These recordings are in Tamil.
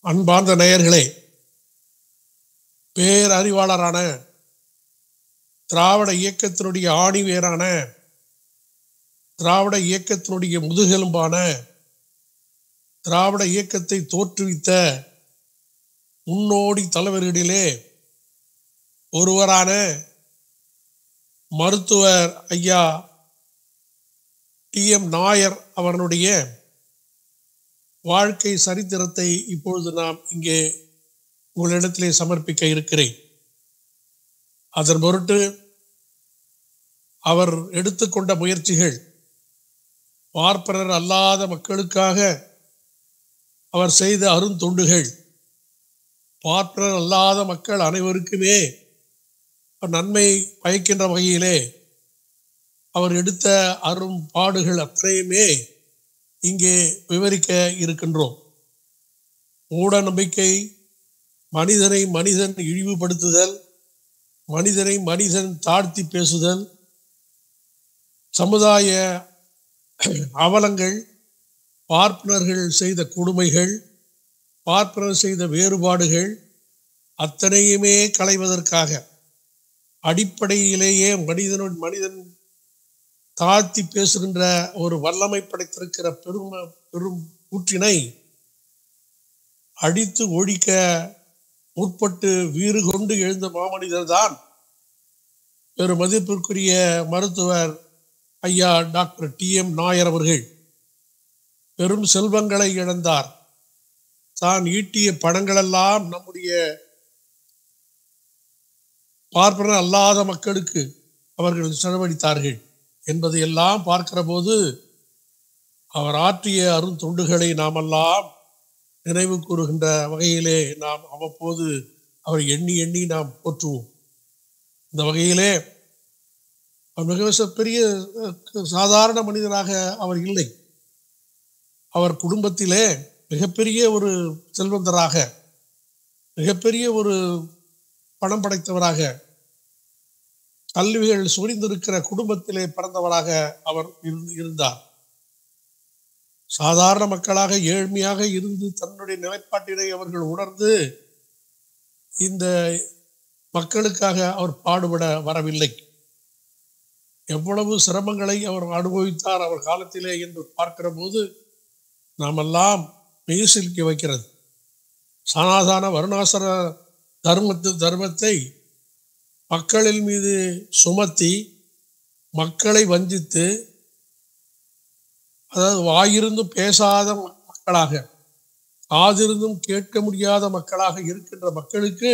அன்பார்ந்த நேயர்களே, பேரறிவாளரான திராவிட இயக்கத்தினுடைய ஆணிவேரான திராவிட இயக்கத்தினுடைய முதுகெலும்பான திராவிட இயக்கத்தை தோற்றுவித்த முன்னோடி தலைவர்களிலே ஒருவரான மருத்துவர் ஐயா டி.எம். நாயர் அவர்களுடைய வாழ்க்கை சரித்திரத்தை இப்பொழுது நாம் இங்கே உங்களிடத்திலே சமர்ப்பிக்க இருக்கிறேன். அதன் பொருட்டு அவர் எடுத்துக்கொண்ட முயற்சிகள், பார்ப்பனர் அல்லாத மக்களுக்காக அவர் செய்த அருந்தொண்டுகள், பார்ப்பனர் அல்லாத மக்கள் அனைவருக்குமே நன்மை பயக்கின்ற வகையிலே அவர் எடுத்த அரும் பாடுகள் அத்தனையுமே இங்கே விவரிக்க இருக்கின்றோம். மூட நம்பிக்கை, மனிதனை மனிதன் இழிவுபடுத்துதல், மனிதனை மனிதன் தாழ்த்தி பேசுதல், சமுதாய அவலங்கள், பார்ப்பனர்கள் செய்த கொடுமைகள், பார்ப்பனர் செய்த வேறுபாடுகள் அத்தனையுமே களைவதற்காக அடிப்படையிலேயே மனிதன் தாழ்த்தி பேசுகின்ற ஒரு வல்லமை படைத்திருக்கிற பெரும் கூற்றினை அடித்து ஒழிக்க முற்பட்டு வீறு கொண்டு எழுந்த மாமனிதர் தான் பெரும் மதிப்பிற்குரிய மருத்துவர் ஐயா டாக்டர் டி.எம். நாயர் அவர்கள். பெரும் செல்வங்களை இழந்தார். தான் ஈட்டிய பணங்களெல்லாம் நம்முடைய பார்ப்பனர் அல்லாத மக்களுக்கு அவர்கள் செலவழித்தார்கள் என்பதையெல்லாம் பார்க்கிற போது அவர் ஆற்றிய அருந்தொண்டுகளை நாமெல்லாம் நினைவு கூறுகின்ற வகையிலே நாம் அவ்வப்போது அவரை எண்ணி எண்ணி நாம் போற்றுவோம். இந்த வகையிலே மிக பெரிய சாதாரண மனிதனாக அவர் இல்லை. அவர் குடும்பத்திலே மிகப்பெரிய ஒரு செல்வந்தராக, மிகப்பெரிய ஒரு பணம் படைத்தவராக, கல்விகள் சுரிந்திருக்கிற குடும்பத்திலே பிறந்தவராக அவர் இருந்தார். சாதாரண மக்களாக ஏழ்மையாக இருந்து தன்னுடைய நிலைப்பாட்டினை அவர்கள் உணர்ந்து இந்த மக்களுக்காக அவர் பாடுபட வரவில்லை. எவ்வளவு சிரமங்களை அவர் அனுபவித்தார் அவர் காலத்திலே என்று பார்க்கிற போது நாமெல்லாம் மெய்சிலிக்க வைக்கிறது. சனாதன வருணாசர தர்மத்தை மக்களின் மீது சுமத்தி மக்களை வஞ்சித்து, அதாவது வாயிருந்தும் பேசாத மக்களாக, காதிருந்தும் கேட்க முடியாத மக்களாக இருக்கின்ற மக்களுக்கு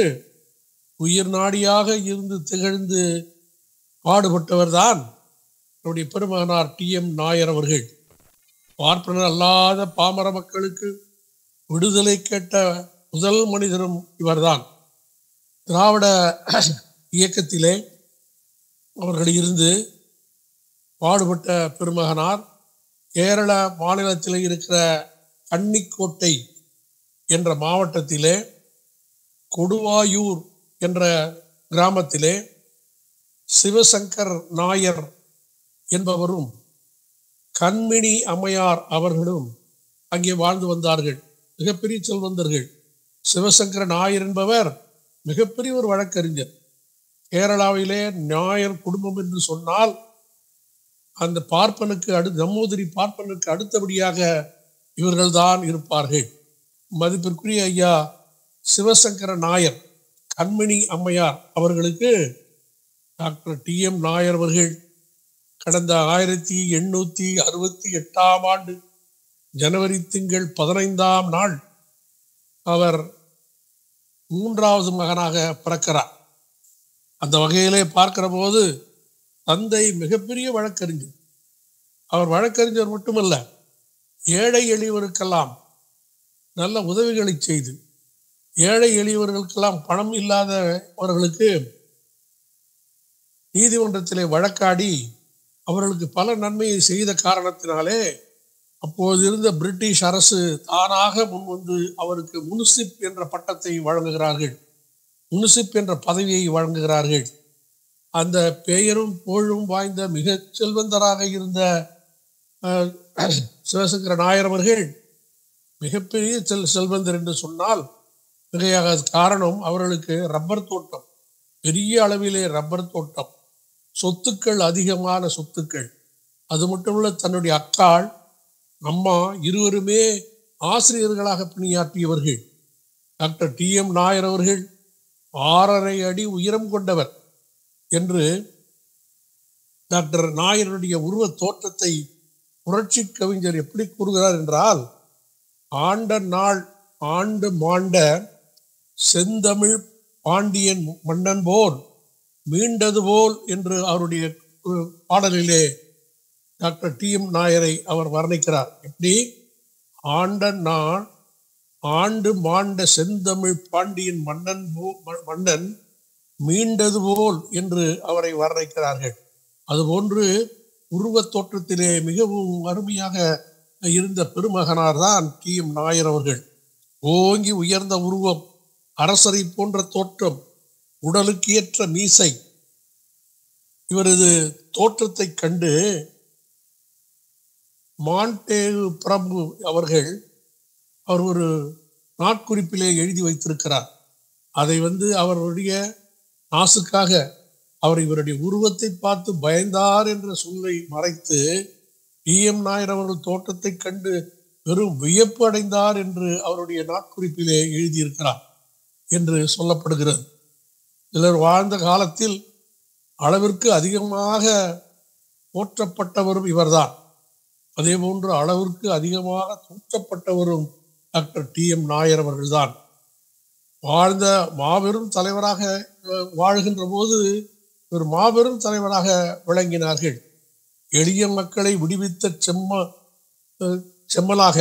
உயிர் நாடியாக இருந்து திகழ்ந்து பாடுபட்டவர் தான் நம்முடைய பெருமகனார் டி.எம். நாயர் அவர்கள். பார்ப்பனர் அல்லாத பாமர மக்களுக்கு விடுதலை கேட்ட முதல் மனிதரும் இவர்தான். திராவிட இயக்கத்திலே அவர்கள் இருந்து பாடுபட்ட பெருமகனார் கேரள மாநிலத்தில் இருக்கிற கன்னிக்கோட்டை என்ற மாவட்டத்திலே கொடுவாயூர் என்ற கிராமத்திலே சிவசங்கர் நாயர் என்பவரும் கண்மணி அம்மையார் அவர்களும் அங்கே வாழ்ந்து வந்தார்கள். மிகப்பெரிய செல்வந்தர்கள். சிவசங்கர நாயர் என்பவர் மிகப்பெரிய ஒரு வழக்கறிஞர். கேரளாவிலே நாயர் குடும்பம் என்று சொன்னால் அந்த பார்ப்பனுக்கு நம்மூதிரி பார்ப்பனுக்கு அடுத்தபடியாக இவர்கள்தான் இருப்பார்கள். மதிப்பிற்குரிய ஐயா சிவசங்கர நாயர், கண்மணி அம்மையார் அவர்களுக்கு டாக்டர் டி.எம். நாயர் அவர்கள் கடந்த 1868ஆம் ஆண்டு ஜனவரி திங்கள் 15ஆம் நாள் அவர் 3வது மகனாக பிறக்கிறார். அந்த வகையிலே பார்க்கிற போது தந்தை மிகப்பெரிய வழக்கறிஞர். அவர் வழக்கறிஞர் மட்டுமல்ல, ஏழை எளியவருக்கெல்லாம் நல்ல உதவிகளை செய்து, ஏழை எளியவர்களுக்கெல்லாம் பணம் இல்லாதவர்களுக்கு நீதிமன்றத்திலே வழக்காடி அவர்களுக்கு பல நன்மையை செய்த காரணத்தினாலே அப்போது இருந்த பிரிட்டிஷ் அரசு தானாக முன்வந்து அவருக்கு முனிசிப் என்ற பட்டத்தை வழங்குகிறார்கள், முனிசிப் என்ற பதவியை வழங்குகிறார்கள். அந்த பெயரும் புகழும் வாய்ந்த மிக செல்வந்தராக இருந்த சிவசங்கர நாயர் அவர்கள் மிகப்பெரிய செல்வந்தர் என்று சொன்னால் மிகையாக. காரணம், அவர்களுக்கு ரப்பர் தோட்டம், பெரிய அளவிலே ரப்பர் தோட்டம், சொத்துக்கள், அதிகமான சொத்துக்கள். அது மட்டுமல்ல, தன்னுடைய அக்காள் அம்மா இருவருமே ஆசிரியர்களாக பணியாற்றியவர்கள். Doctor TM. நாயர் அவர்கள் 6.5 அடி உயரம் கொண்டவர் என்று டாக்டர் நாயருடைய உருவ தோற்றத்தை புரட்சி கவிஞர் எப்படி கூறுகிறார் என்றால், ஆண்ட நாள் ஆண்டு மாண்ட செந்தமிழ் பாண்டியன் மன்னன் போல் மீண்டது போல் என்று அவருடைய பாடலிலே டாக்டர் டி.எம். நாயரை அவர் வர்ணிக்கிறார். எப்படி? ஆண்ட நாள் ஆண்டு மாண்ட செந்தமிழ் பாண்டியன் மன்னன் மீண்டது போல் என்று அவரை வர்ணிக்கிறார்கள். அதுபோன்று உருவத் தோற்றத்திலே மிகவும் அருமையாக இருந்த பெருமகனார் தான் டி.எம். நாயர் அவர்கள். ஓங்கி உயர்ந்த உருவம், அரசரை போன்ற தோற்றம், உடலுக்கு ஏற்ற மீசை. இவரது தோற்றத்தை கண்டு மாண்டேகு பிரபு அவர் ஒரு நாட்குறிப்பிலே எழுதி வைத்திருக்கிறார். அதை அவருடைய நாசுக்காக அவர் இவருடைய உருவத்தை பார்த்து பயந்தார் என்ற சொல்லை மறைத்து டி.எம். நாயர் அவர்கள் தோற்றத்தை கண்டு வெறும் வியப்பு அடைந்தார் என்று அவருடைய நாட்குறிப்பிலே எழுதியிருக்கிறார் என்று சொல்லப்படுகிறது. சிலர் வாழ்ந்த காலத்தில் அளவிற்கு அதிகமாக போற்றப்பட்டவரும் இவர்தான். அதே போன்று அளவிற்கு அதிகமாக தூற்றப்பட்டவரும் டாக்டர் டி.எம். நாயர் அவர்கள்தான். வாழ்ந்த மாபெரும் தலைவராக வாழ்கின்ற போது ஒரு மாபெரும் தலைவராக விளங்கினார்கள். எளிய மக்களை விடுவித்த செம்மலாக,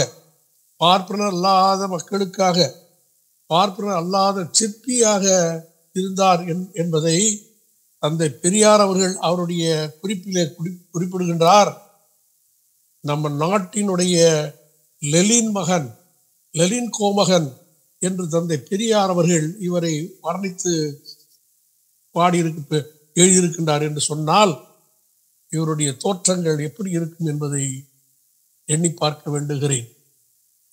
பார்ப்பனர் அல்லாத மக்களுக்காக, பார்ப்பனர் அல்லாத சிற்பியாக இருந்தார் என்பதை தந்தை பெரியார் அவர்கள் அவருடைய குறிப்பிலே குறிப்பிடுகின்றார். நம்ம நாட்டினுடைய லெலின் கோமகன் என்று தந்தை பெரியார் அவர்கள் இவரை வர்ணித்து எழுதியிருக்கின்றார் என்று சொன்னால் இவருடைய தோற்றங்கள் எப்படி இருக்கும் என்பதை எண்ணி பார்க்க வேண்டுகிறேன்.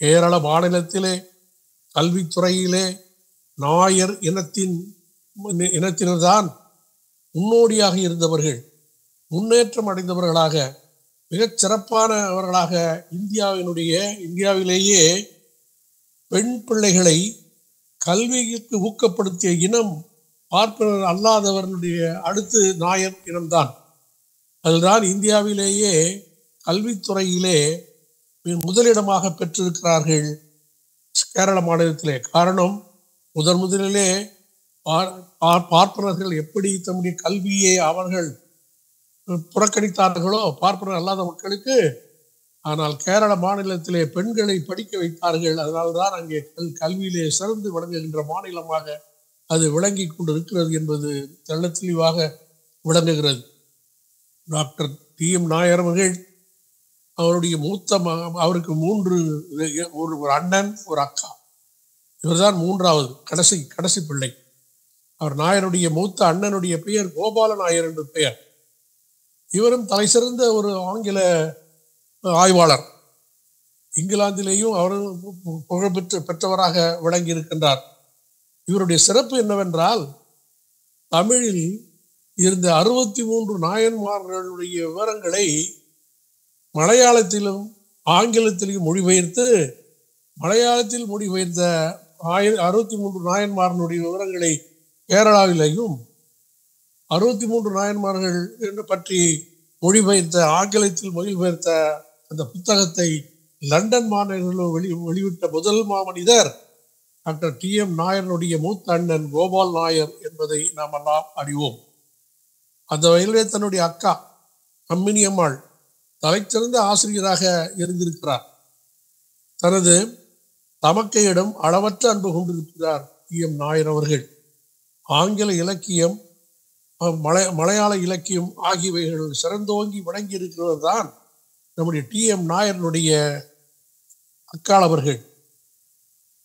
கேரள மாநிலத்திலே கல்வித்துறையிலே நாயர் இனத்தினர்தான் முன்னோடியாக இருந்தவர்கள், முன்னேற்றம் அடைந்தவர்களாக, மிகச் சிறப்பானவர்களாக இந்தியாவிலேயே பெண் பிள்ளைகளை கல்விக்கு ஊக்கப்படுத்திய இனம் பார்ப்பனர் அல்லாதவர்களுடைய அடுத்து நாயர் இனம்தான். அதுதான் இந்தியாவிலேயே கல்வித்துறையிலே முதலிடமாக பெற்றிருக்கிறார்கள் கேரள மாநிலத்திலே. காரணம், முதலிலே பார்ப்பனர்கள் எப்படி தம்முடைய கல்வியை அவர்கள் புறக்கணித்தார்களோ பார்ப்பனர் அல்லாத மக்களுக்கு, ஆனால் கேரள மாநிலத்திலே பெண்களை படிக்க வைத்தார்கள். அதனால்தான் அங்கே கல்வியிலே சிறந்து விளங்குகின்ற மாநிலமாக அது விளங்கி கொண்டிருக்கிறது என்பது தெள்ள தெளிவாக விளங்குகிறது. Doctor TM. நாயர் அவர்கள் அவருடைய அவருக்கு 3 ஒரு அண்ணன், ஒரு அக்கா. இவர்தான் 3வது கடைசி பிள்ளை. அவர் நாயருடைய மூத்த அண்ணனுடைய பெயர் கோபால நாயர் என்று பெயர். இவரும் தலை சிறந்த ஒரு ஆங்கில ஆய்வாளர். இங்கிலாந்திலேயும் அவர் பெற்றவராக விளங்கி இருக்கின்றார். இவருடைய சிறப்பு என்னவென்றால், தமிழில் இருந்த 63 நாயன்மார்களுடைய விவரங்களை மலையாளத்திலும் ஆங்கிலத்திலும் மொழிபெயர்த்து, மலையாளத்தில் மொழிபெயர்த்த 63 நாயன்மார்களுடைய விவரங்களை கேரளாவிலேயும் 63 நாயன்மார்கள் என்று பற்றி மொழிபெயர்த்த ஆங்கிலத்தில் மொழிபெயர்த்த அந்த புத்தகத்தை லண்டன் மாநகரில் வெளியிட்ட முதல் மாமனிதர் டாக்டர் டி.எம். நாயருடைய மூத்த அண்ணன் கோபால் நாயர் என்பதை நாம் எல்லாம் அறிவோம். அந்த வகையிலே தன்னுடைய அக்கா அம்மினி அம்மாள் தலைச்சிறந்த ஆசிரியராக இருந்திருக்கிறார். தனது தமக்கையிடம் அளவற்ற அன்பு கொண்டிருக்கிறார் டி.எம். நாயர் அவர்கள். ஆங்கில இலக்கியம், மலையாள இலக்கியம் ஆகியவைகள் சிறந்தோங்கி விளங்கி இருக்கிறது தான் நம்முடைய டி.எம். நாயருடைய அக்காள் அவர்கள்.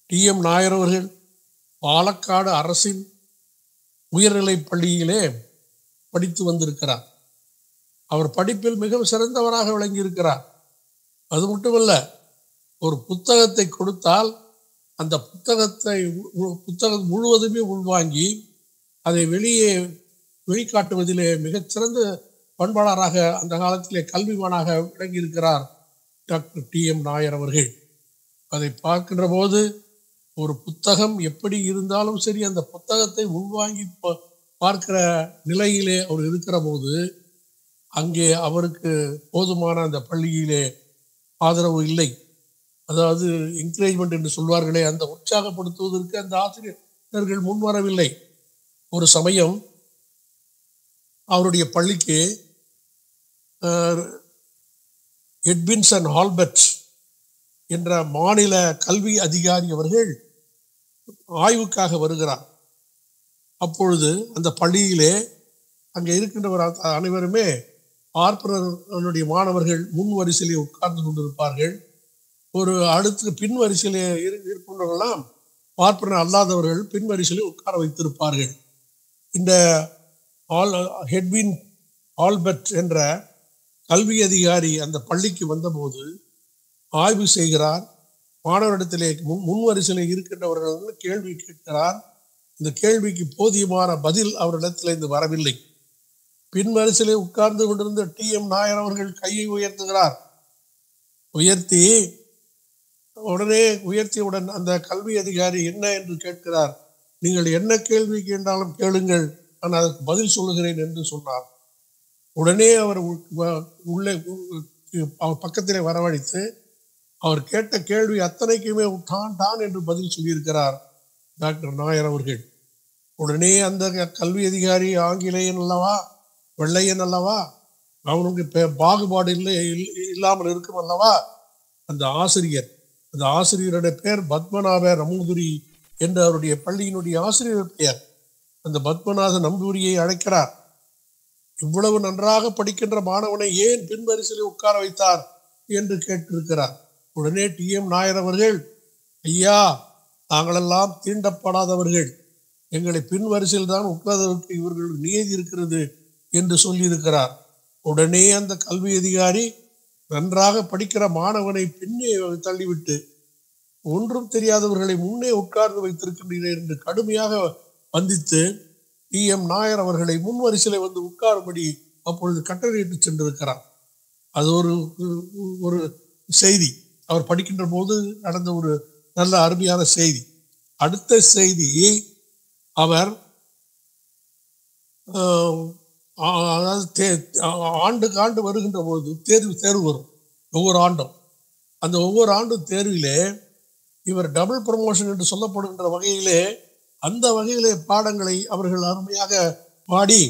டி.எம். நாயர் அவர்கள் பாலக்காடு அரசின் உயர்நிலைப் பள்ளியிலே படித்து வந்திருக்கிறார். அவர் படிப்பில் மிகவும் சிறந்தவராக விளங்கி இருக்கிறார். அது மட்டுமல்ல, ஒரு புத்தகத்தை கொடுத்தால் அந்த புத்தகம் முழுவதுமே உள்வாங்கி அதை வெளிக்காட்டுவதிலே மிகச்சிறந்த பண்பாளராக அந்த காலத்திலே கல்விமானாக விளங்கியிருக்கிறார் டாக்டர் டி.எம். நாயர் அவர்கள். அதை பார்க்கின்ற போது ஒரு புத்தகம் எப்படி இருந்தாலும் சரி, அந்த புத்தகத்தை உள்வாங்கி பார்க்கிற நிலையிலே அவர் இருக்கிற போது அங்கே அவருக்கு போதுமான அந்த பள்ளியிலே ஆதரவு இல்லை. அதாவது என்கரேஜ்மெண்ட் என்று சொல்வார்களே, அந்த உற்சாகப்படுத்துவதற்கு அந்த ஆசிரியர்கள் முன்வரவில்லை. ஒரு சமயம் அவருடைய பள்ளிக்கு எட்வின்சன் ஹால்பர்ட் என்ற மாநில கல்வி அதிகாரி அவர்கள் ஆய்வுக்காக வருகிறார். அப்பொழுது அந்த பள்ளியிலே அங்கே இருக்கின்றவர் அனைவருமே பார்ப்பனருடைய மாணவர்கள் முன் வரிசையிலே உட்கார்ந்து கொண்டிருப்பார்கள். ஒரு அடுத்து பின் வரிசையிலே இருக்கின்றவர்களாம் பார்ப்பனர் அல்லாதவர்கள் பின் வரிசையிலே உட்கார வைத்திருப்பார்கள். இந்த ஹெட்வின் ஆல்பர்ட் என்ற கல்வி அதிகாரி அந்த பள்ளிக்கு வந்தபோது ஆய்வு செய்கிறார். மாணவரிடத்திலே முன் வரிசையில் இருக்கின்றவர்கள் கேள்வி கேட்கிறார். இந்த கேள்விக்கு போதியமான பதில் அவரிடத்தில் இருந்து வரவில்லை. பின் வரிசையிலே உட்கார்ந்து கொண்டிருந்த டி.எம். நாயர் அவர்கள் கையை உயர்த்துகிறார். உயர்த்தியவுடன் அந்த கல்வி அதிகாரி என்ன என்று கேட்கிறார். நீங்கள் என்ன கேள்வி கேட்டாலும் கேளுங்கள், நான் அதற்கு பதில் சொல்லுகிறேன் என்று சொன்னார். உடனே அவர் உள்ளே அவர் பக்கத்திலே வரவழைத்து அவர் கேட்ட கேள்வி அத்தனைக்குமே டான் என்று பதில் சொல்லியிருக்கிறார் டாக்டர் நாயர் அவர்கள். உடனே அந்த கல்வி அதிகாரி ஆங்கிலேயன் அல்லவா, வெள்ளையன் அல்லவா, அவனுக்கு பாகுபாடு இல்லாமல் இருக்கும் அல்லவா. அந்த ஆசிரியருடைய பெயர் பத்மநாப நம்பூதிரி என்று அவருடைய பள்ளியினுடைய ஆசிரியர் பெயர். அந்த பத்மநாத நம்பூதிரியை அழைக்கிறார். இவ்வளவு நன்றாக படிக்கின்ற மாணவனை ஏன் பின்வரிசையில் உட்கார வைத்தார் என்று கேட்டிருக்கிறார். உடனே டி.எம். நாயர் அவர்கள், ஐயா, நாங்களெல்லாம் தீண்டப்படாதவர்கள், எங்களை பின் வரிசையில் தான் உட்கார்வதற்கு இவர்களுக்கு நியதி இருக்கிறது என்று சொல்லியிருக்கிறார். உடனே அந்த கல்வி அதிகாரி நன்றாக படிக்கிற மாணவனை பின்னே தள்ளிவிட்டு ஒன்றும் தெரியாதவர்களை முன்னே உட்கார்ந்து வைத்திருக்கின்றீர்கள் என்று கடுமையாக வந்தித்து டி.எம். நாயர் அவர்களை முன் வரிசையில் வந்து உட்காரும்படி அப்பொழுது கட்டளையிட்டு சென்றிருக்கிறார். அது ஒரு செய்தி, அவர் படிக்கின்ற போது நடந்த ஒரு நல்ல அருமையான செய்தி. அடுத்த செய்தி, அவர் அதாவது ஆண்டு வருகின்ற பொழுது தேர்வு வரும் ஒவ்வொரு ஆண்டும். அந்த ஒவ்வொரு ஆண்டும் தேர்விலே இவர் டபுள் ப்ரமோஷன் என்று சொல்லப்படுகின்ற வகையிலே அந்த வகையிலே பாடங்களை அவர்கள் அருமையாக பாடி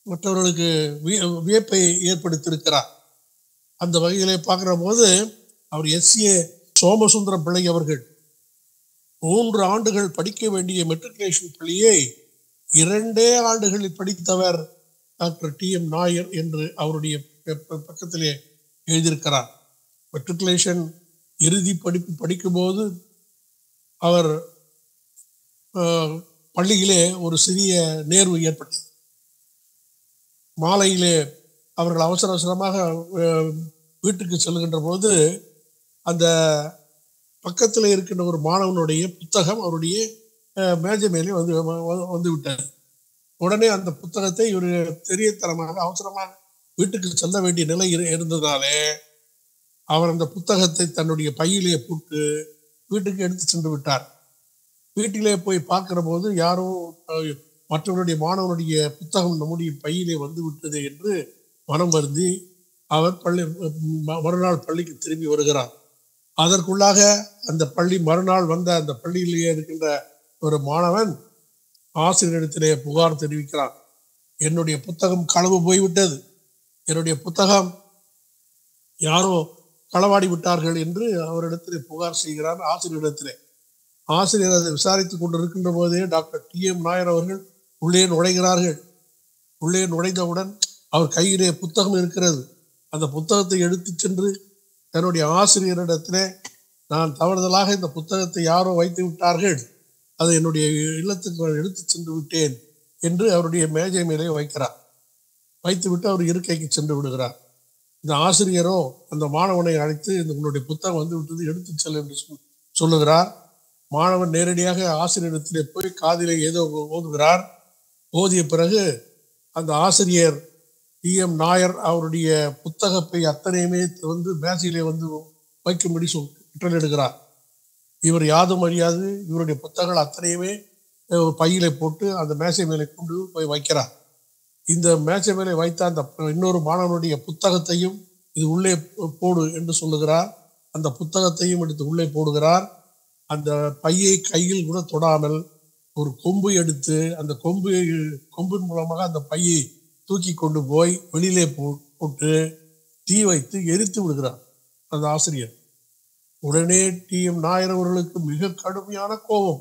மற்றவர்களுக்கு வியப்பை ஏற்படுத்தியிருக்கிறார். அந்த வகையிலே பார்க்கிற போது அவர் எஸ்.ஏ. சோமசுந்தர பிள்ளை அவர்கள் 3 ஆண்டுகள் படிக்க வேண்டிய மெட்ரிகுலேஷன் பள்ளியை 2 ஆண்டுகளில் படித்தவர் டாக்டர் டி.எம். நாயர் என்று அவருடைய பக்கத்திலே எழுதியிருக்கிறார். மெட்ரிகுலேஷன் இறுதி படிப்பு படிக்கும்போது அவர் பள்ளியிலே ஒரு சிறிய நேர்வு ஏற்பட்டது. மாலையிலே அவர்கள் அவசரமாக வீட்டுக்கு செல்கின்ற போது அந்த பக்கத்தில் இருக்கின்ற ஒரு மாணவனுடைய புத்தகம் அவருடைய மேஜை மேலே வந்து விட்டார். உடனே அந்த புத்தகத்தை இவர் தெரியத்தனமாக அவசரமாக வீட்டுக்கு செல்ல வேண்டிய நிலை இருந்ததாலே அவர் அந்த புத்தகத்தை தன்னுடைய பையிலே போட்டு வீட்டுக்கு எடுத்து சென்று விட்டார். வீட்டிலே போய் பார்க்கிற போது யாரோ மற்றவருடைய மாணவனுடைய புத்தகம் நம்முடைய பையிலே வந்து விட்டது என்று மனம் வருந்தி அவர் மறுநாள் பள்ளிக்கு திரும்பி வருகிறார். அதற்குள்ளாக அந்த மறுநாள் வந்த அந்த பள்ளியிலேயே இருக்கின்ற ஒரு மாணவன் ஆசிரியரிடத்திலே புகார் தெரிவிக்கிறான். என்னுடைய புத்தகம் களவு போய்விட்டது, என்னுடைய புத்தகம் யாரோ களவாடி விட்டார்கள் என்று அவரிடத்திலே புகார் செய்கிறார் ஆசிரியரிடத்திலே. ஆசிரியர் அதை விசாரித்துக் கொண்டிருக்கின்ற போதே டாக்டர் டி.எம். நாயர் அவர்கள் உள்ளே நுழைகிறார்கள். உள்ளே நுழைந்தவுடன் அவர் கையிலே புத்தகம் இருக்கிறது. அந்த புத்தகத்தை எடுத்து சென்று தன்னுடைய ஆசிரியரிடத்திலே, நான் தவறுதலாக இந்த புத்தகத்தை யாரோ வைத்து விட்டார்கள், அதை என்னுடைய இல்லத்துக்கு எடுத்து சென்று விட்டேன் என்று அவருடைய மேஜை மேலே வைக்கிறார். வைத்துவிட்டு அவர் இருக்கைக்கு சென்று விடுகிறார். இந்த ஆசிரியரோ அந்த மாணவனை அழைத்து இந்த உன்னுடைய புத்தகம் வந்து விட்டது, எடுத்து செல் என்று சொல்லுகிறார். மாணவன் நேரடியாக ஆசிரியரிடத்திலே போய் காதிலே ஏதோ ஓதுகிறார். ஓதிய பிறகு அந்த ஆசிரியர் டி.எம். நாயர் அவருடைய புத்தகப்பை அத்தனையுமே வந்து மேசையிலே வந்து வைக்கும்படி கட்டளையிடுகிறார். இவர் யாதும் அறியாது இவருடைய புத்தகங்கள் அத்தனையுமே ஒரு பையிலே போட்டு அந்த மேசை மேலே கொண்டு போய் வைக்கிறார். இந்த மேசை மேலே வைத்த அந்த இன்னொரு மாணவனுடைய புத்தகத்தையும் இது உள்ளே போடு என்று சொல்லுகிறார். அந்த புத்தகத்தையும் எடுத்து உள்ளே போடுகிறார். அந்த பையை கையில் கூட தொடாமல் ஒரு கொம்பு எடுத்து அந்த கொம்பின் மூலமாக அந்த பையை தூக்கி கொண்டு போய் வெளியிலே போட்டு தீ வைத்து எரித்து விடுகிறார் அந்த ஆசிரியர். உடனே டி.எம். நாயர் அவர்களுக்கு மிக கடுமையான கோபம்.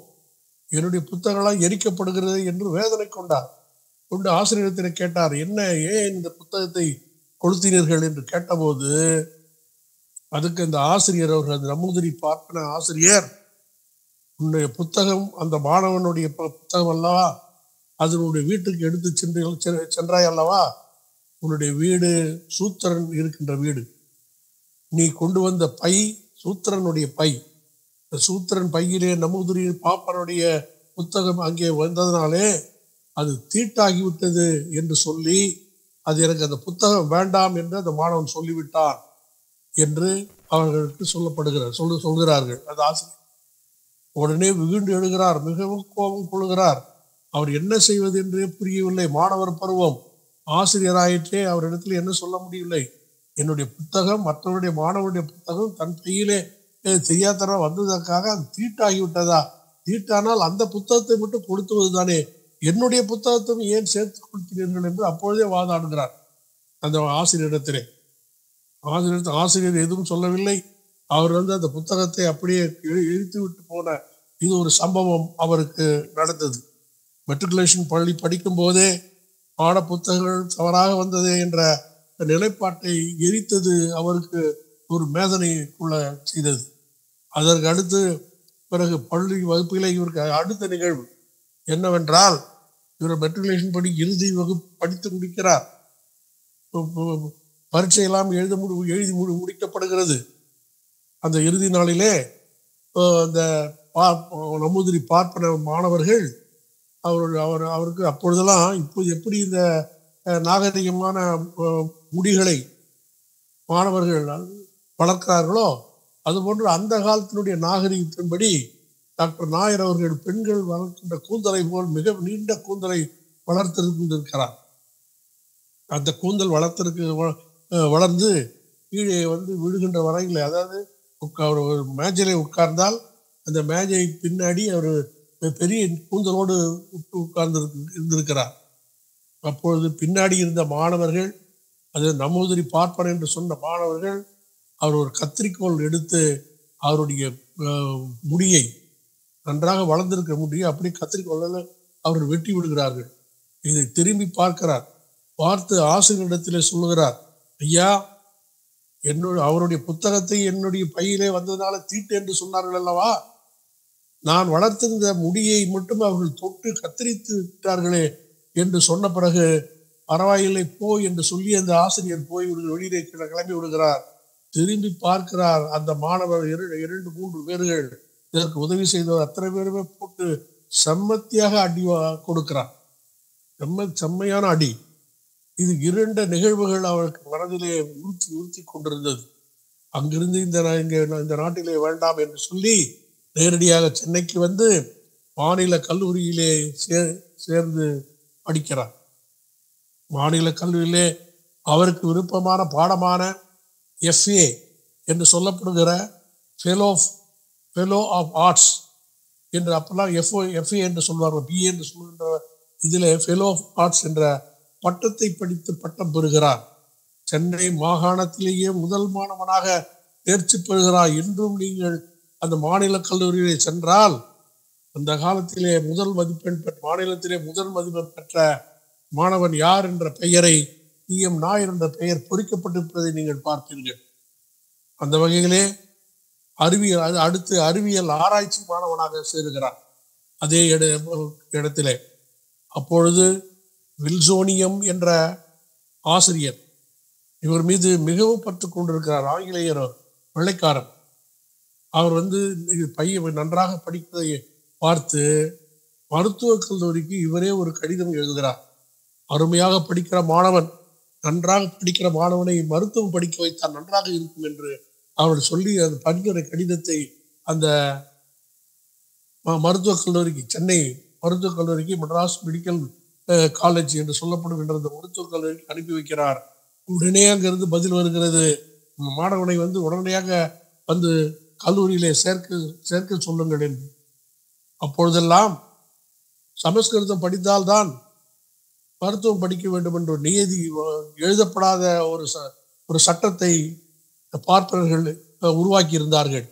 என்னுடைய புத்தகங்களாம் எரிக்கப்படுகிறது என்று வேதனை கொண்டார். கொண்டு ஆசிரியரத்தினை கேட்டார், என்ன ஏன் இந்த புத்தகத்தை கொளுத்தினீர்கள் என்று கேட்டபோது அதுக்கு அந்த ஆசிரியர் அவர்கள், அந்த நம்பூதிரி பார்ப்பன ஆசிரியர், உன்னுடைய புத்தகம் அந்த மாணவனுடைய புத்தகம் அல்லவா, அதனுடைய வீட்டுக்கு எடுத்து சென்றாய் அல்லவா, உன்னுடைய வீடு சூத்திரன் இருக்கின்ற வீடு, நீ கொண்டு வந்த பை சூத்திரனுடைய பை, சூத்திரன் பையிலே நம்பூதிரி பாப்பனுடைய புத்தகம் அங்கே வந்ததினாலே அது தீட்டாகிவிட்டது என்று சொல்லி, அது எனக்கு அந்த புத்தகம் வேண்டாம் என்று அந்த மாணவன் சொல்லிவிட்டான் என்று அவர்களுக்கு சொல்கிறார்கள் அந்த ஆசிரியர். உடனே விகுண்டு எழுகிறார், மிகவும் கோபம் கொள்கிறார். அவர் என்ன செய்வது என்றே புரியவில்லை. மாணவர் பருவம், ஆசிரியராயிற்றே, அவரிடத்தில் என்ன சொல்ல முடியவில்லை. என்னுடைய புத்தகம் மற்றவருடைய மாணவருடைய புத்தகம் தன் கையிலே தெரியாதரம் வந்ததற்காக அது தீட்டாகிவிட்டதா, தீட்டானால் அந்த புத்தகத்தை மட்டும் கொடுத்துவது தானே, என்னுடைய புத்தகத்தையும் ஏன் சேர்த்து கொடுக்கிறீர்கள் என்று அப்பொழுதே வாதாடுகிறார் அந்த ஆசிரியரிடத்திலே. ஆசிரியர் எதுவும் சொல்லவில்லை. அவர் வந்து அந்த புத்தகத்தை அப்படியே இழுத்து விட்டு போன இது ஒரு சம்பவம் அவருக்கு நடந்தது. மெட்ரிகுலேஷன் பள்ளி படிக்கும் போதே பாட புத்தகங்கள் தவறாக வந்தது என்ற நிலைப்பாட்டை எரித்தது அவருக்கு ஒரு வேதனைக்குள்ள செய்தது. அதற்கு அடுத்து பிறகு பள்ளி வகுப்பிலே இவருக்கு அடுத்த நிகழ்வு என்னவென்றால், இவர் மெட்ரிகுலேஷன் படி இறுதி வகுப்பு படித்து முடிக்கிறார். பரீட்சையெல்லாம் எழுதி முடிக்கப்படுகிறது. அந்த இறுதி நாளிலே அந்த நம்பூதிரி பார்ப்பன மாணவர்கள் அவருக்கு அப்பொழுதெல்லாம் இப்போது எப்படி இந்த நாகரிகமான முடிகளை மாணவர்கள் வளர்க்கிறார்களோ அதுபோன்று அந்த காலத்தினுடைய நாகரிகத்தின்படி டாக்டர் நாயர் அவர்கள் பெண்கள் வளர்க்கின்ற கூந்தலை போல் மிக நீண்ட கூந்தலை வளர்த்திருக்கிறார். அந்த கூந்தல் வளர்ந்து கீழே வந்து விழுகின்ற வரையில், அதாவது அவர் ஒரு மேஜையிலே உட்கார்ந்தால் அந்த மேஜை பின்னாடி அவர் பெரிய கூந்தலோடு உட்கார்ந்து இருந்திருக்கிறார். அப்பொழுது பின்னாடி இருந்த மாணவர்கள், அது நம்பூதிரி பார்ப்பன என்று சொன்ன மாணவர்கள், அவர் ஒரு கத்திரிக்கோள் எடுத்து அவருடைய முடியை, நன்றாக வளர்ந்திருக்கிற முடியை அப்படியே கத்திரிக்கோளால் அவர்கள் வெட்டி விடுகிறார்கள். இதை திரும்பி பார்க்கிறார். பார்த்து ஆசிரியரிடத்திலே சொல்லுகிறார், ஐயா, அவருடைய புத்தகத்தை என்னுடைய பையிலே வந்ததுனால தீட்டு என்று சொன்னார்கள் அல்லவா, நான் வளர்த்திருந்த முடியை மட்டும் அவர்கள் தொட்டு கத்தரித்து விட்டார்களே என்று சொன்ன பிறகு பரவாயில்லை போ என்று சொல்லி அந்த ஆசிரியர் போய் வெளியிலே கிளம்பி விடுகிறார். திரும்பி பார்க்கிறார், அந்த மாணவர் 2-3 பேர்கள் இதற்கு உதவி செய்தவர் அத்தனை பேருமே போட்டு செம்மத்தியாக அடி கொடுக்கிறார். செம்மையான அடி. இது 2 நிகழ்வுகள் அவருக்கு மனதிலே உறுத்தி கொண்டிருந்தது. அங்கிருந்து இந்த நாட்டிலே வேண்டாம் என்று சொல்லி நேரடியாக சென்னைக்கு வந்து மாநில கல்லூரியிலே சேர்ந்து படிக்கிறார். மாநில கல்லூரியிலே அவருக்கு விருப்பமான பாடமான FA என்று சொல்லப்படுகிற ஃபெலோ ஆஃப் ஆர்ட்ஸ் என்று, அப்பெல்லாம் FA என்று சொல்வார்கள், BA என்று சொல்கின்ற இதில் ஃபெலோ ஆஃப் ஆர்ட்ஸ் என்ற பட்டத்தை படித்து பட்டம் பெறுகிறார். சென்னை மாகாணத்திலேயே முதல் மாணவனாக தேர்ச்சி பெறுகிறார். இன்றும் நீங்கள் அந்த மாநில கல்லூரியிலே சென்றால் அந்த காலத்திலே மாநிலத்திலே முதல் மதிப்பெண் பெற்ற மாணவன் யார் என்ற பெயரை டி.எம். நாயர் என்ற பெயர் பொறிக்கப்பட்டிருப்பதை நீங்கள் பார்ப்பீர்கள். அந்த வகையிலே அடுத்து அறிவியல் ஆராய்ச்சி மாணவனாக சேருகிறார் அதே இடத்திலே. அப்பொழுது வில்சோனியம் என்ற ஆசிரியர், இவர் மீது மிகவும் பற்று கொண்டிருக்கிறார். ஆங்கிலேயர் வெள்ளைக்காரன். அவர் பையன் நன்றாக படிப்பதை பார்த்து மருத்துவக் கல்லூரிக்கு இவரே ஒரு கடிதம் எழுதுகிறார். அருமையாக படிக்கிற மாணவன், நன்றாக படிக்கிற மாணவனை மருத்துவம் படிக்க வைத்தால் நன்றாக இருக்கும் என்று அவர் சொல்லி அந்த பரிந்துரை கடிதத்தை அந்த மருத்துவக் கல்லூரிக்கு, சென்னை மருத்துவக் கல்லூரிக்கு, மெட்ராஸ் மெடிக்கல் காலேஜ் என்று சொல்லப்படுகின்ற அந்த மருத்துவக் கல்லூரிக்கு அனுப்பி வைக்கிறார். உடனே அங்கிருந்து பதில் வருகிறது, மாணவனை உடனடியாக வந்து கல்லூரியிலே சேர்க்க சொல்லுங்கள் என்று. அப்பொழுதெல்லாம் சமஸ்கிருதம் படித்தால்தான் மருத்துவம் படிக்க வேண்டும் என்ற நியதி, எழுதப்படாத ஒரு சட்டத்தை பார்ப்பனர்கள் உருவாக்கி இருந்தார்கள்.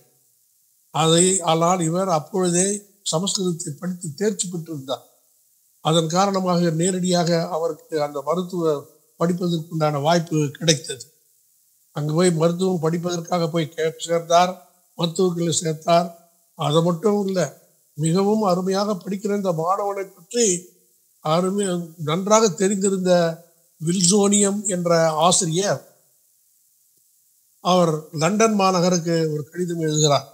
ஆனால் இவர் அப்பொழுதே சமஸ்கிருதத்தை படித்து தேர்ச்சி பெற்றிருந்தார். அதன் காரணமாக நேரடியாக அவருக்கு அந்த மருத்துவ படிப்பதற்குண்டான வாய்ப்பு கிடைத்தது. அங்கு போய் மருத்துவம் படிப்பதற்காக போய் சேர்ந்தார், மருத்துவர்களை சேர்த்தார். அது மட்டும் இல்லை, மிகவும் அருமையாக படிக்கிற இந்த மாணவனை பற்றி நன்றாக தெரிந்திருந்த வில்சோனியம் என்ற ஆசிரியர் அவர் லண்டன் மாநகருக்கு ஒரு கடிதம் எழுதுகிறார்.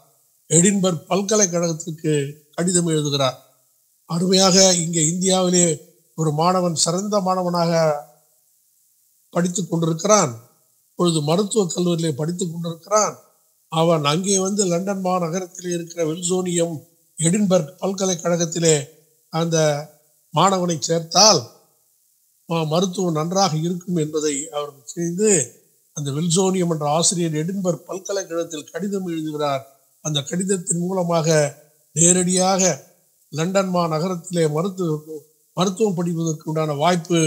எடின்பர்க் பல்கலைக்கழகத்திற்கு கடிதம் எழுதுகிறார். அருமையாக இங்கே இந்தியாவிலே ஒரு மாணவன் சிறந்த மாணவனாக படித்துக் கொண்டிருக்கிறான், இப்பொழுது மருத்துவக் கல்லூரியிலே படித்துக் கொண்டிருக்கிறான். அவன் அங்கே லண்டன் மாநகரத்திலே இருக்கிற வில்சோனியம் எடின்பர்க் பல்கலைக்கழகத்திலே அந்த மாணவனை சேர்த்தால் மருத்துவம் நன்றாக இருக்கும் என்பதை அவர் செய்து அந்த வில்சோனியம் என்ற ஆசிரியர் எடின்பர்க் பல்கலைக்கழகத்தில் கடிதம் எழுதுகிறார். அந்த கடிதத்தின் மூலமாக நேரடியாக லண்டன் மாநகரத்திலே மருத்துவம் படிப்பதற்கு உண்டான வாய்ப்பு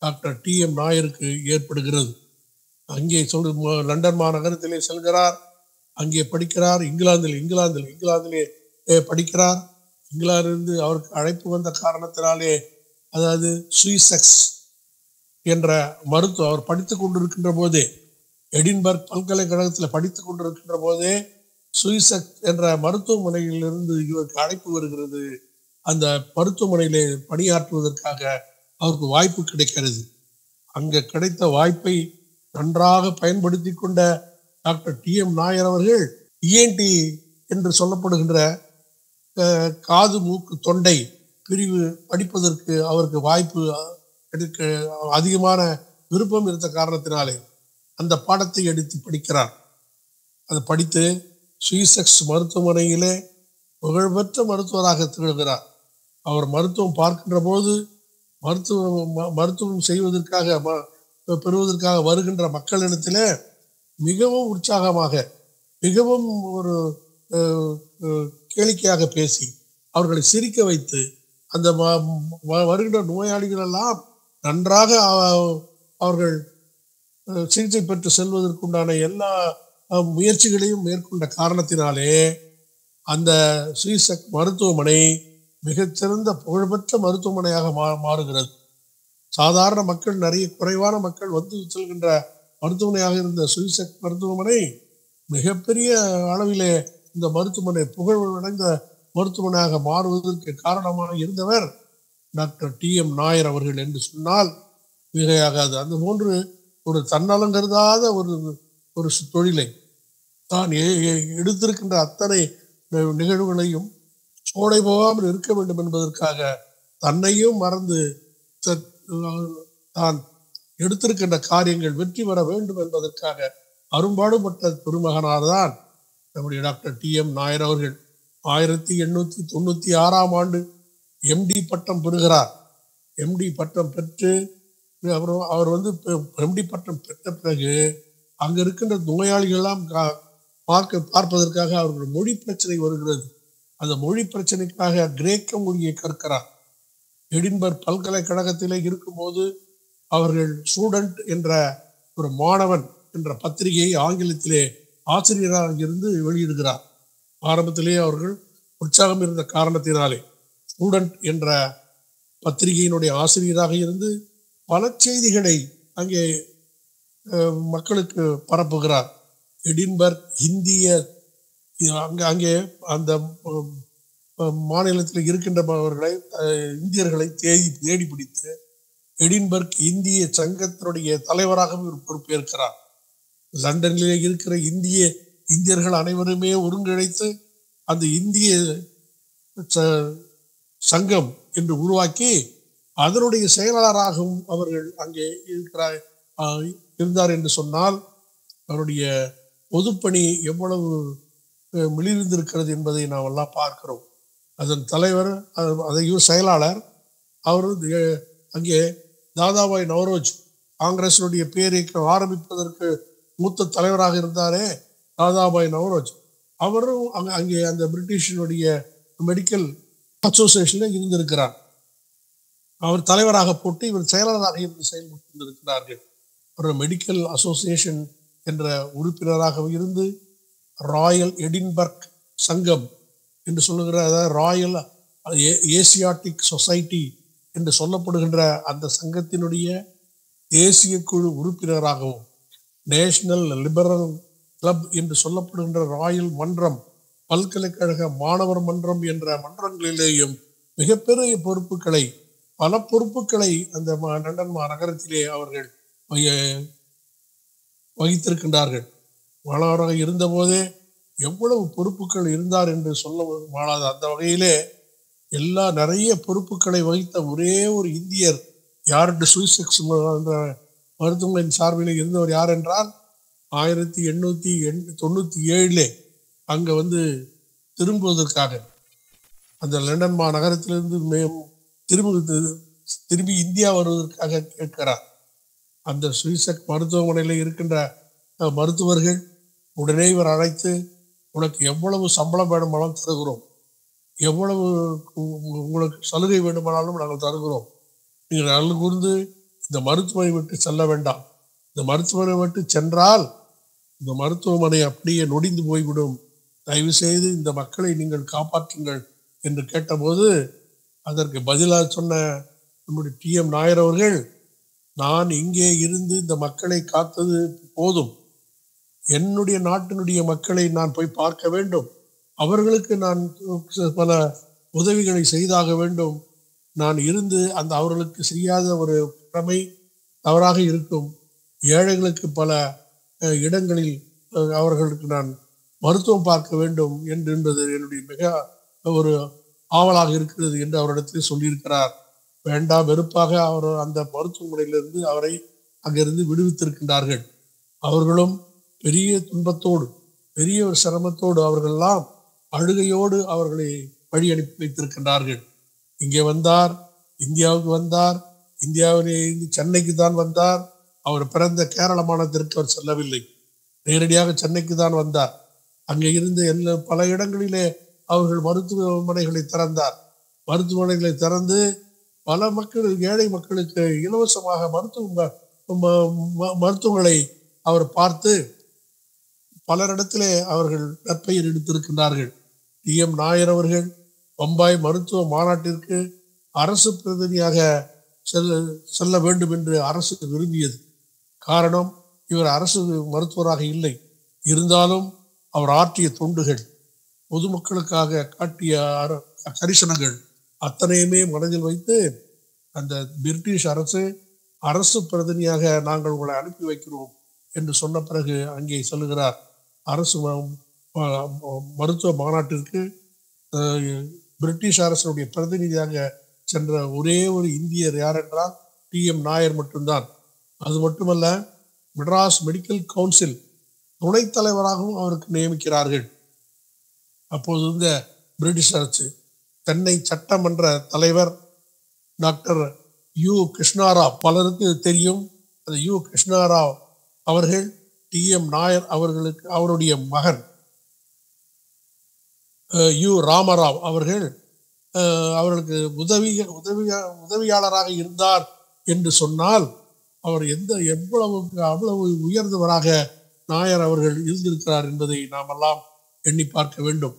டாக்டர் டி.எம். நாயருக்கு ஏற்படுகிறது. அங்கே லண்டன் மாநகரத்திலே செல்கிறார், அங்கே படிக்கிறார். இங்கிலாந்திலே படிக்கிறார். இங்கிலாந்திலிருந்து அவருக்கு அழைப்பு வந்த காரணத்தினாலே, அதாவது சுவிசெக்ஸ் என்ற மருத்துவம் அவர் படித்துக் கொண்டிருக்கின்ற போதே, எடின்பர்க் பல்கலைக்கழகத்தில் படித்துக் கொண்டிருக்கின்ற போதே சுவிசெக்ஸ் என்ற மருத்துவமனையிலிருந்து இவருக்கு அழைப்பு வருகிறது. அந்த மருத்துவமனையிலே பணியாற்றுவதற்காக அவருக்கு வாய்ப்பு கிடைக்கிறது. அங்கே கிடைத்த வாய்ப்பை நன்றாக பயன்படுத்தி கொண்ட டாக்டர் டி.எம். நாயர் அவர்கள் இஎன்டி என்று சொல்லப்படுகின்ற காது மூக்கு தொண்டை பிரிவு படிப்பதற்கு அவருக்கு வாய்ப்பு கிடைக்க அதிகமான விருப்பம் இருந்த காரணத்தினாலே அந்த பாடத்தை எடுத்து படிக்கிறார். அதை படித்து சுவிசெக்ஸ் மருத்துவமனையிலே புகழ்பெற்ற மருத்துவராக திகழ்கிறார். அவர் மருத்துவம் பார்க்கின்ற போது மருத்துவம் செய்வதற்காக பெறுவதற்காக வருகின்ற மக்களிடத்திலே மிகவும் உற்சாகமாக, மிகவும் ஒரு கேளிக்கையாக பேசி அவர்களை சிரிக்க வைத்து அந்த வருகின்ற நோயாளிகள் எல்லாம் நன்றாக அவர்கள் சிகிச்சை பெற்று செல்வதற்குண்டான எல்லா முயற்சிகளையும் மேற்கொண்ட காரணத்தினாலே அந்த சுவிசெக்ஸ் மருத்துவமனை மிகச்சிறந்த புகழ்பெற்ற மருத்துவமனையாக மாறுகிறது. சாதாரண மக்கள், நிறைய குறைவான மக்கள் செல்கின்ற மருத்துவமனையாக இருந்த சுவிசெக்ஸ் மருத்துவமனை மிகப்பெரிய அளவிலே இந்த மருத்துவமனை புகழடைந்த மருத்துவமனையாக மாறுவதற்கு காரணமாக இருந்தவர் டாக்டர் டி.எம். நாயர் அவர்கள் என்று சொன்னால் மிகையாகாது. அந்த போன்று ஒரு தன்னலம் கருதாத ஒரு தொழிலை தான் எடுத்திருக்கின்ற அத்தனை நிகழ்வுகளையும் சோடை போகாமல் இருக்க வேண்டும் என்பதற்காக தன்னையும் மறந்து தான் எடுத்திருக்கின்ற காரியங்கள் வெற்றி பெற வேண்டும் என்பதற்காக அரும்பாடுபட்ட பெருமகனார்தான் நம்முடைய டாக்டர் டி.எம். நாயர் அவர்கள். 1896ஆம் ஆண்டு எம்டி பட்டம் பெறுகிறார். எம்டி பட்டம் பெற்று அவர் எம்டி பட்டம் பெற்ற பிறகு அங்க இருக்கின்ற நோயாளிகளெல்லாம் பார்ப்பதற்காக அவர்கள் மொழி பிரச்சனை வருகிறது. அந்த மொழி பிரச்சனைக்காக கிரேக்க மொழியை கற்கிறார். எடின்பர்க் பல்கலைக்கழகத்திலே இருக்கும்போது அவர்கள் ஸ்டூடெண்ட் என்ற ஒரு மாணவன் என்ற பத்திரிகையை ஆங்கிலத்திலே ஆசிரியராக இருந்து வெளியிடுகிறார். ஆரம்பத்திலே அவர்கள் உற்சாகம் இருந்த காரணத்தினாலே ஸ்டூடெண்ட் என்ற பத்திரிகையினுடைய ஆசிரியராக இருந்து பல செய்திகளை அங்கே மக்களுக்கு பரப்புகிறார். எடின்பர்க் இந்திய அங்கே அந்த மாநிலத்தில் இருக்கின்றவர்களை, இந்தியர்களை தேடி பிடித்து எடின்பர்க் இந்திய சங்கத்தினுடைய தலைவராகவும் இவர் பொறுப்பேற்கிறார். லண்டனிலே இருக்கிற இந்தியர்கள் அனைவருமே ஒருங்கிணைத்து அந்த இந்திய சங்கம் என்று உருவாக்கி அதனுடைய செயலாளராகவும் அவர்கள் அங்கே இருந்தார் என்று சொன்னால் அவருடைய பொதுப்பணி எவ்வளவு மிளிர்ந்திருக்கிறது என்பதை நாம் எல்லாம் பார்க்கிறோம். அதன் தலைவர் அதையும் செயலாளர் அவர் அங்கே தாதாபாய் நவரோஜ் காங்கிரஸினுடைய பேரியக்கம் ஆரம்பிப்பதற்கு மூத்த தலைவராக இருந்தாரே தாதாபாய் நவரோஜ், அவரும் அங்கே அந்த பிரிட்டிஷினுடைய மெடிக்கல் அசோசியேஷனில் இருந்திருக்கிறார். அவர் தலைவராக போட்டு இவர் செயலாளராக இருந்து செயல்பட்டு இருக்கிறார்கள். ஒரு மெடிக்கல் அசோசியேஷன் என்ற உறுப்பினராக இருந்து ராயல் எடின்பர்க் சங்கம் என்று சொல்லுகிற, அதாவது ராயல் ஏசியாட்டிக் சொசைட்டி என்று சொல்லப்படுகின்ற அந்த சங்கத்தினுடைய தேசிய குழு உறுப்பினராகவும் நேஷனல் லிபரல் கிளப் என்று சொல்லப்படுகின்ற ராயல் மன்றம், பல்கலைக்கழக மாணவர் மன்றம் என்ற மன்றங்களிலேயும் மிகப்பெரிய பொறுப்புகளை, பல பொறுப்புகளை அந்த லண்டன் நகரத்திலே அவர்கள் வகித்திருக்கின்றார்கள். மாணவராக இருந்தபோதே எவ்வளவு பொறுப்புகள் இருந்தார் என்று சொல்ல மாறாது. அந்த வகையிலே நிறைய பொறுப்புகளை வகித்த ஒரே ஒரு இந்தியர் யார் சுவிசெக்ஸ் மருத்துவமனையின் சார்பில் இருந்தவர் யார் என்றால் 1897 அங்கே திரும்புவதற்காக அந்த லண்டன் நகரத்திலிருந்து திரும்பி இந்தியா வருவதற்காக கேட்கிறார். அந்த சுவிசெக் மருத்துவமனையில் இருக்கின்ற மருத்துவர்கள் உடனே இவர் அழைத்து, உனக்கு எவ்வளவு சம்பளம் வேண்டுமானாலும் தருகிறோம், எவ்வளவு உங்களுக்கு சலுகை வேண்டுமானாலும் நாங்கள் தருகிறோம், நீங்கள் நல்ல கூர்ந்து இந்த மருத்துவமனை விட்டு செல்ல வேண்டாம், இந்த மருத்துவமனை விட்டு சென்றால் இந்த மருத்துவமனை அப்படியே நொடிந்து போய்விடும், தயவு செய்து இந்த மக்களை நீங்கள் காப்பாற்றுங்கள் என்று கேட்டபோது அதற்கு பதிலாக சொன்ன நம்முடைய PM நாயர் அவர்கள், நான் இங்கே இருந்து இந்த மக்களை காத்தது போதும், என்னுடைய நாட்டினுடைய மக்களை நான் போய் பார்க்க வேண்டும், அவர்களுக்கு நான் பல உதவிகளை செய்தாக வேண்டும், நான் இருந்து அந்த அவர்களுக்கு செய்யாத ஒரு கடமை தவறாக இருக்கும், ஏழைகளுக்கு பல இடங்களில் அவர்களுக்கு நான் மருத்துவம் பார்க்க வேண்டும் என்பது என்னுடைய மிக ஒரு ஆவலாக இருக்கிறது என்று அவரிடத்தில் சொல்லியிருக்கிறார். வேண்டாம் வெறுப்பாக அவர் அந்த மருத்துவமனையிலிருந்து அவரை அங்கிருந்து விடுவித்திருக்கின்றார்கள். அவர்களும் பெரிய துன்பத்தோடு பெரிய ஒரு சிரமத்தோடு அவர்களெல்லாம் அழுகையோடு அவர்களை வழி அனுப்பி வைத்திருக்கின்றார்கள். இங்கே வந்தார், இந்தியாவுக்கு வந்தார், இந்தியாவிலிருந்து சென்னைக்கு தான் வந்தார். அவர் பிறந்த கேரள மாநிலத்திற்கு அவர் செல்லவில்லை, நேரடியாக சென்னைக்கு தான் வந்தார். அங்கே இருந்து பல இடங்களிலே அவர்கள் மருத்துவமனைகளை திறந்தார். மருத்துவமனைகளை திறந்து பல மக்கள், ஏழை மக்களுக்கு இலவசமாக மருத்துவங்களை அவர் பார்த்து பலரிடத்திலே அவர்கள் நற்பெயர் எடுத்திருக்கின்றார்கள். PM நாயர் அவர்கள் பம்பாய் மருத்துவ மாநாட்டிற்கு அரசு பிரதிநிதியாக செல்ல வேண்டும் என்று அரசு விரும்பியது. காரணம், இவர் அரசு மருத்துவராக இல்லை, இருந்தாலும் அவர் ஆற்றிய தொண்டுகள், பொதுமக்களுக்காக காட்டிய கரிசனங்கள் அத்தனையுமே மனதில் வைத்து அந்த பிரிட்டிஷ் அரசு பிரதிநிதியாக நாங்கள் உங்களை அனுப்பி வைக்கிறோம் என்று சொன்ன பிறகு அங்கே சொல்லுகிறார். அரசு மருத்துவ மாநாட்டிற்கு பிரிட்டிஷ் அரசனுடைய பிரதிநிதியாக சென்ற ஒரே ஒரு இந்தியர் யார் என்றால் PM நாயர் மட்டும்தான். அது மட்டுமல்ல, மெட்ராஸ் மெடிக்கல் கவுன்சில் துணைத் தலைவராகவும் அவருக்கு நியமிக்கிறார்கள். அப்போது இருந்த பிரிட்டிஷ் அரசு சென்னை சட்டமன்ற தலைவர் டாக்டர் U கிருஷ்ணாராவ், பலருக்கு தெரியும். அந்த U கிருஷ்ணாராவ் அவர்கள் PM நாயர் அவர்களுக்கு அவருடைய மகன் U ராமராவ் அவர்கள் அவர்களுக்கு உதவியாளராக இருந்தார் என்று சொன்னால் அவர் அவ்வளவு உயர்ந்தவராக நாயர் அவர்கள் இருந்திருக்கிறார் என்பதை நாம் எல்லாம் எண்ணி பார்க்க வேண்டும்.